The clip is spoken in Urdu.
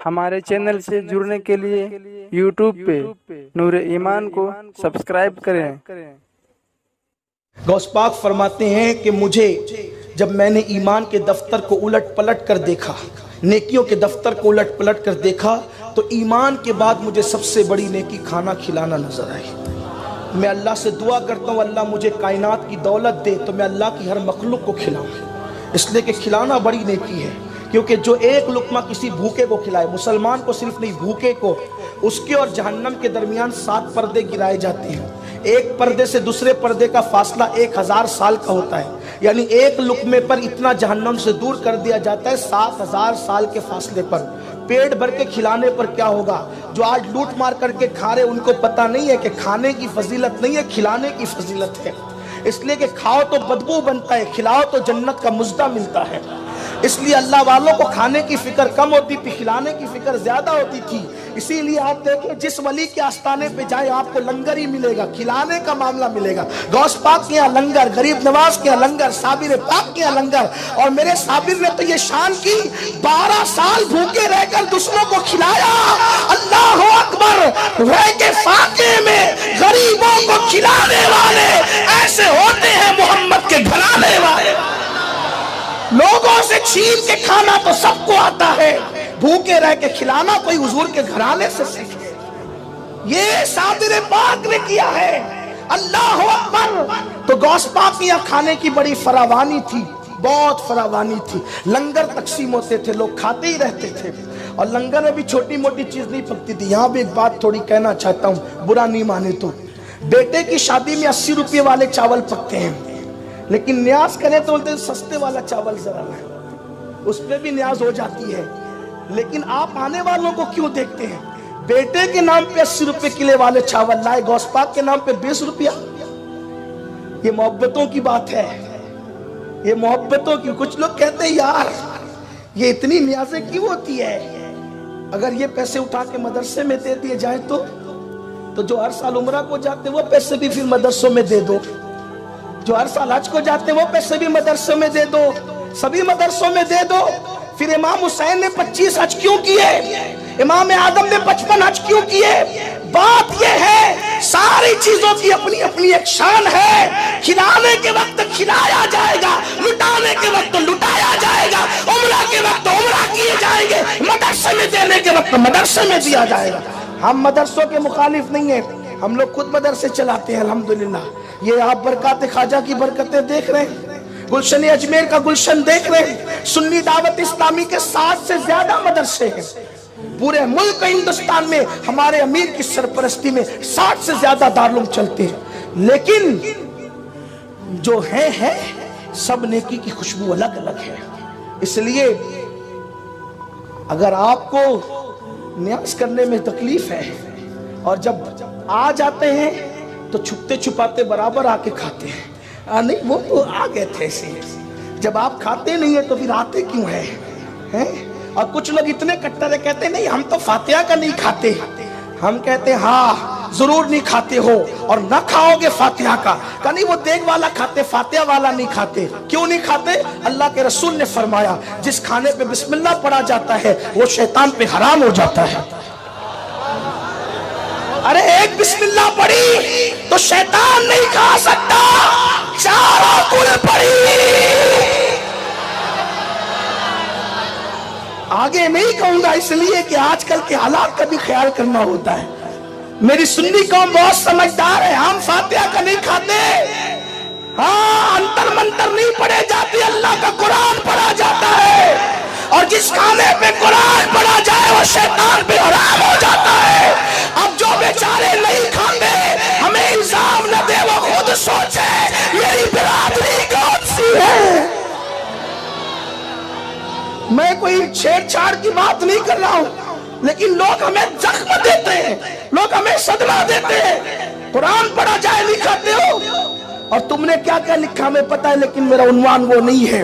ہمارے چینل سے جڑنے کے لیے یوٹیوب پہ نور ایمان کو سبسکرائب کریں۔ غوث پاک فرماتے ہیں کہ مجھے جب میں نے ایمان کے دفتر کو الٹ پلٹ کر دیکھا، نیکیوں کے دفتر کو الٹ پلٹ کر دیکھا، تو ایمان کے بعد مجھے سب سے بڑی نیکی کھانا کھلانا نظر آئی۔ میں اللہ سے دعا کرتا ہوں اللہ مجھے کائنات کی دولت دے تو میں اللہ کی ہر مخلوق کو کھلاؤں، اس لیے کہ کھلانا بڑی نیکی ہے، کیونکہ جو ایک لقمہ کسی بھوکے کو کھلائے، مسلمان کو صرف نہیں بھوکے کو، اس کے اور جہنم کے درمیان 7 پردے گرائے جاتے ہیں۔ ایک پردے سے دوسرے پردے کا فاصلہ 1000 سال کا ہوتا ہے، یعنی ایک لقمے پر اتنا جہنم سے دور کر دیا جاتا ہے 7000 سال کے فاصلے پر۔ پیٹ بھر کے کھلانے پر کیا ہوگا؟ جو آج لوٹ مار کر کے کھا رہے ان کو پتہ نہیں ہے کہ کھانے کی فضیلت نہیں ہے، کھلانے کی فضیلت ہے، اس لیے کہ کھاؤ تو بدبو بنتا ہے، کھلاؤ تو جنت کا مزدہ ملتا ہے۔ اس لیے اللہ والوں کو کھانے کی فکر کم ہوتی تھی، کھلانے کی فکر زیادہ ہوتی تھی۔ اسی لیے آپ دیکھیں جس ولی کے آستانے پہ جائے آپ کو لنگر ہی ملے گا، کھلانے کا معاملہ ملے گا۔ غوث پاک کے یہاں لنگر، غریب نواز کے یہاں لنگر، صابر پاک کے یہاں لنگر۔ اور میرے صابر نے تو یہ شان کی 12 سال بھوکے رہ کر دوسروں کو کھلایا۔ اللہ اکبر! رہ کے فاقے میں غریبوں کو کھلانے والے ایسے ہوتے ہیں محمد کے گھرانے والے۔ لوگوں سے چھین کے کھانا تو سب کو آتا ہے، بھوکے رہ کے کھلانا کوئی حضور کے گھرانے سے سیکھے۔ یہ صابر پاک نے کیا ہے۔ اللہ اکبر! تو غوث پاک یہاں کھانے کی بڑی فراوانی تھی، بہت فراوانی تھی۔ لنگر تقسیم ہوتے تھے، لوگ کھاتے ہی رہتے تھے، اور لنگر میں بھی چھوٹی موٹی چیز نہیں پکتی تھی۔ یہاں بھی ایک بات تھوڑی کہنا چاہتا ہوں، برا نہیں مانے تو۔ بیٹے کی شادی میں 80 روپے والے چاول پکتے ہیں، لیکن نیاز کریں تو بولتے ہیں سستے والا چاول ذرا ہے، اس پہ بھی نیاز ہو جاتی ہے۔ لیکن آپ آنے والوں کو کیوں دیکھتے ہیں؟ بیٹے کے نام پہ 80 روپے کلے والے چاول لائے، غوث پاک کے نام پہ 20 روپیہ۔ یہ محبتوں کی بات ہے، یہ محبتوں کی۔ کچھ لوگ کہتے ہیں یار یہ اتنی نیازیں کیوں ہوتی ہے؟ اگر یہ پیسے اٹھا کے مدرسے میں دے دیے جائیں تو جو ہر سال عمرہ کو جاتے وہ پیسے بھی پھر مدرسوں میں دے دو، جو ہر سال حج کو جاتے وہ پیسے بھی مدرسوں میں دے دو، سبھی مدرسوں میں دے دو۔ پھر امام حسین نے 25 حج کیوں کیے؟ امام آدم نے 55 حج کیوں کیے؟ بات یہ ہے ساری چیزوں کی اپنی اپنی ایک شان ہے۔ کھلانے کے وقت کھلایا جائے گا، لٹانے کے وقت لٹایا جائے گا، عمرہ کے وقت عمرہ کیے جائیں گے، مدرسے میں دینے کے وقت مدرسے میں دیا جائے گا۔ ہم مدرسوں کے مخالف نہیں ہیں، ہم لوگ خود مدرسے چلاتے ہیں الحمدللہ۔ یہ آپ برکات خواجہ کی برکتیں دیکھ رہے ہیں، گلشن اجمیر کا گلشن دیکھ رہے ہیں۔ سنی دعوت اسلامی کے 60 سے زیادہ مدرسے ہیں پورے ملک ہندوستان میں، ہمارے امیر کی سرپرستی میں 60 سے زیادہ دارالعلوم چلتے ہیں، لیکن جو ہے سب نیکی کی خوشبو الگ الگ ہے۔ اس لیے اگر آپ کو نیاز کرنے میں تکلیف ہے اور جب آ جاتے ہیں تو چھپتے چھپاتے برابر آ کے کھاتے ہیں، نہیں وہ تو آ گئے تھے ایسے، جب آپ کھاتے نہیں ہیں تو پھر آتے کیوں ہیں؟ اور کچھ لوگ اتنے کٹر کہتے ہیں نہیں ہم تو فاتحہ کا نہیں کھاتے، ہم کہتے ہیں ہاں ضرور نہیں کھاتے ہو اور نہ کھاؤ گے فاتحہ کا، کہ نہیں وہ دیگ والا کھاتے فاتحہ والا نہیں کھاتے۔ کیوں نہیں کھاتے؟ اللہ کے رسول نے فرمایا جس کھانے پہ بسم اللہ پڑھا جاتا ہے وہ شیطان پہ حرام ہو جاتا ہے۔ ارے ایک بسم اللہ پڑھی تو شیطان نہیں کھا سکتا، چاروں کل پڑھی۔ آگے نہیں کہوں گا اس لیے کہ آج کل کے حالات کا بھی خیال کرنا ہوتا ہے۔ میری سنی قوم بہت سمجھدار ہے، ہم فاتحہ کا نہیں کھاتے، ہاں انتر منتر نہیں پڑھے جاتے، اللہ کا قرآن پڑھا جاتا ہے، اور جس کھانے پہ قرآن پڑھا جائے وہ شیطان پہ حرام ہو جاتا ہے۔ اب جو بیچارے نہیں کھاتے ہمیں الزام نہ دے، وہ خود سوچے میری برادری کون سی ہے۔ میں کوئی چھیڑ چھاڑ کی بات نہیں کر رہا ہوں، لیکن لوگ ہمیں زخم دیتے ہیں، لوگ ہمیں صدمہ دیتے ہیں۔ قرآن پڑھا جائے نہیں کھاتے ہو، اور تم نے کیا کیا لکھا ہمیں پتہ ہے، لیکن میرا عنوان وہ نہیں ہے۔